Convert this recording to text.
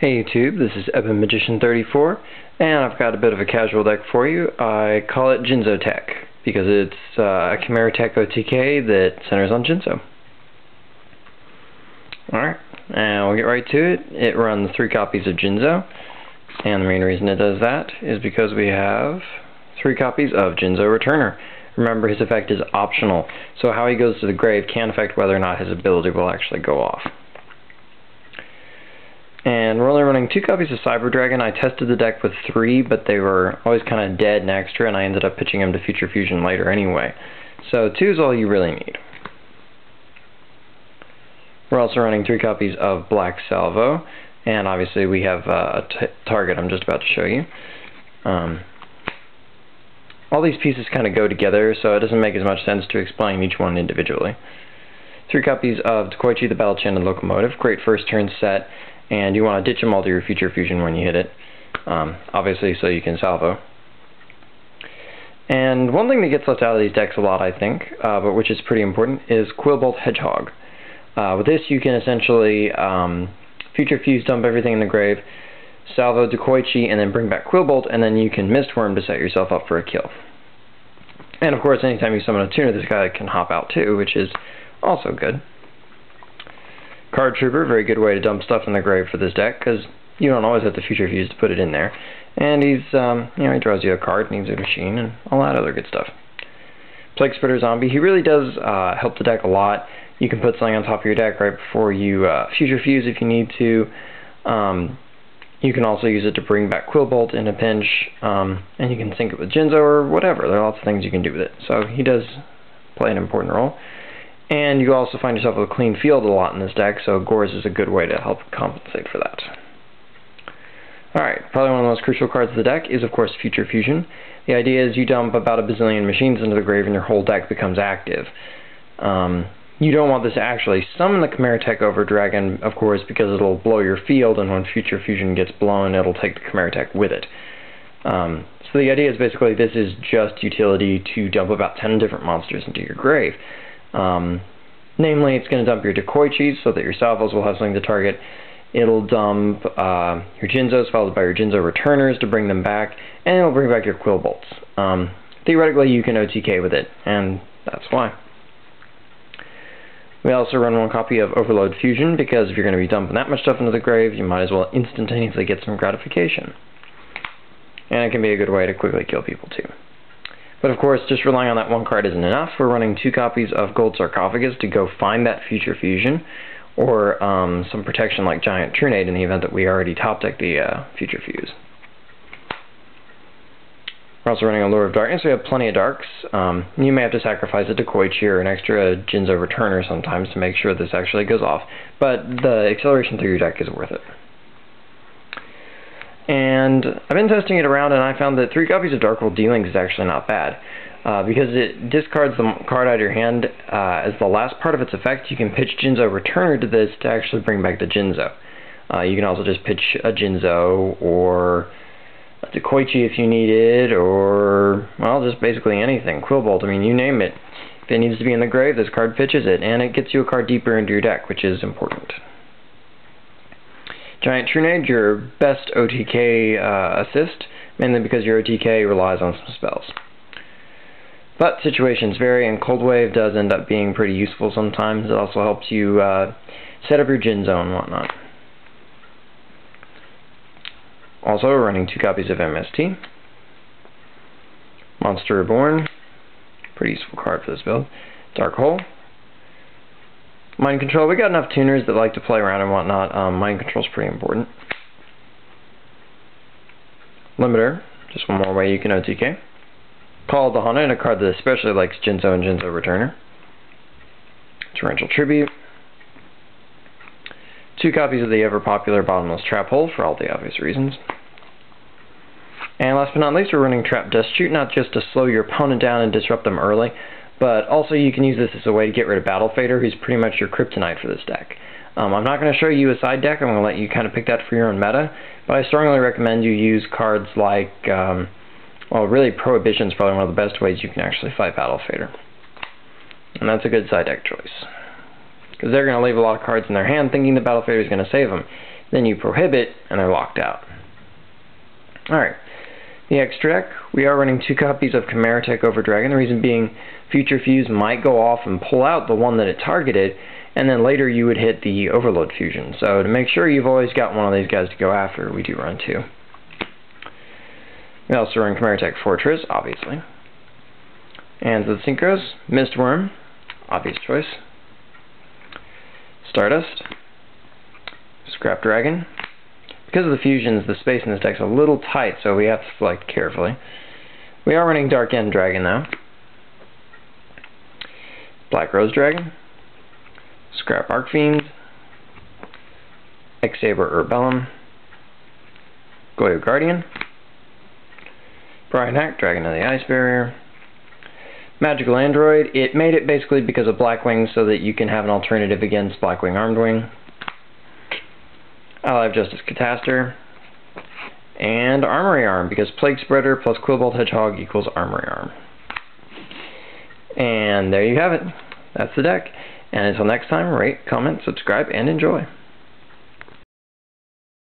Hey YouTube, this is EbonMagician34, and I've got a bit of a casual deck for you. I call it JinzoTech, because it's a Tech OTK that centers on Jinzo. Alright, and we'll get right to it. It runs 3 copies of Jinzo, and the main reason it does that is because we have 3 copies of Jinzo Returner. Remember, his effect is optional, so how he goes to the grave can affect whether or not his ability will actually go off. And we're only running 2 copies of Cyber Dragon. I tested the deck with 3, but they were always kind of dead and extra, and I ended up pitching them to Future Fusion later anyway. So 2 is all you really need. We're also running 3 copies of Black Salvo, and obviously we have a target I'm just about to show you. All these pieces kind of go together, so it doesn't make as much sense to explain each one individually. 3 copies of Koichi the Battle-Chanted Locomotive, great first turn set, and you want to ditch them all to your Future Fusion when you hit it, obviously so you can salvo. And one thing that gets left out of these decks a lot, I think, but which is pretty important, is Quillbolt Hedgehog. With this you can essentially Future Fuse, dump everything in the grave, salvo Koichi, and then bring back Quillbolt, and then you can Mistworm to set yourself up for a kill. And of course, anytime you summon a tuner, this guy can hop out too, which is also good. Card Trooper, very good way to dump stuff in the grave for this deck, because you don't always have to Future Fuse to put it in there. And he's, he draws you a card, needs a machine, and all that other good stuff. Plague Spreader Zombie, he really does help the deck a lot. You can put something on top of your deck right before you Future Fuse if you need to. You can also use it to bring back Quillbolt in a pinch, and you can sync it with Jinzo or whatever. There are lots of things you can do with it. So he does play an important role. And you also find yourself with a clean field a lot in this deck, so Gores is a good way to help compensate for that. Alright, probably one of the most crucial cards of the deck is, of course, Future Fusion. The idea is you dump about a bazillion machines into the grave and your whole deck becomes active. You don't want this to actually summon the Tech over Dragon, of course, because it'll blow your field, and when Future Fusion gets blown, it'll take the Tech with it. So the idea is basically this is just utility to dump about 10 different monsters into your grave. Namely, it's going to dump your Koichis so that your salvos will have something to target. It'll dump your Jinzos followed by your Jinzo Returners to bring them back, and it'll bring back your Quillbolts. Theoretically, you can OTK with it, and that's why. We also run 1 copy of Overload Fusion, because if you're going to be dumping that much stuff into the grave, you might as well instantaneously get some gratification. And it can be a good way to quickly kill people too. But of course, just relying on that 1 card isn't enough. We're running 2 copies of Gold Sarcophagus to go find that Future Fusion, or some protection like Giant Trunade in the event that we already top deck the Future Fuse. We're also running a Lure of Darkness. We have plenty of darks. You may have to sacrifice a Koichi or an extra Jinzo Returner sometimes to make sure this actually goes off, but the acceleration through your deck is worth it. And I've been testing it around, and I found that 3 copies of Dark World Dealings is actually not bad, because it discards the card out of your hand as the last part of its effect. You can pitch Jinzo Returner to this to actually bring back the Jinzo. You can also just pitch a Jinzo or a Koichi if you need it, or, well, just basically anything. Quillbolt, I mean, you name it. If it needs to be in the grave, this card pitches it, and it gets you a card deeper into your deck, which is important. Giant Trunade, your best OTK assist, mainly because your OTK relies on some spells. But situations vary, and Cold Wave does end up being pretty useful sometimes. It also helps you set up your Jinzo and whatnot. Also, we're running 2 copies of MST. Monster Reborn, pretty useful card for this build. Dark Hole. Mind Control, we got enough tuners that like to play around and whatnot. Mind Control's pretty important. Limiter, just one more way you can OTK. Call of the Haunted, a card that especially likes Jinzo and Jinzo Returner. Torrential Tribute. 2 copies of the ever-popular Bottomless Trap Hole for all the obvious reasons. And last but not least, we're running Trap Dust Shoot, not just to slow your opponent down and disrupt them early, but also you can use this as a way to get rid of Battle Fader, who's pretty much your kryptonite for this deck. I'm not going to show you a side deck. I'm going to let you kind of pick that for your own meta, but I strongly recommend you use cards like, well, really Prohibition is probably one of the best ways you can actually fight Battle Fader. And that's a good side deck choice, because they're going to leave a lot of cards in their hand thinking the Battle Fader is going to save them. then you prohibit, and they're locked out. Alright, the extra deck, we are running 2 copies of Jinzo-OTK over Dragon. The reason being, Future Fuse might go off and pull out the one that it targeted, and then later you would hit the Overload Fusion. So to make sure you've always got one of these guys to go after, we do run 2. We also run Jinzo-OTK Fortress, obviously. And the Synchros, Mistworm, obvious choice. Stardust, Scrap Dragon. Because of the fusions, the space in this deck's a little tight, so we have to select carefully. We are running Dark End Dragon now. Black Rose Dragon, Scrap Arcfiend, X-Saber Urbellum, Goyo Guardian, Brian Hack, Dragon of the Ice Barrier, Magical Android. It made it basically because of Blackwing so that you can have an alternative against Blackwing Armed Wing. Alive Justice Cataster, and Armory Arm, because Plague Spreader plus Quillbolt Hedgehog equals Armory Arm. And there you have it. That's the deck. And until next time, rate, comment, subscribe, and enjoy.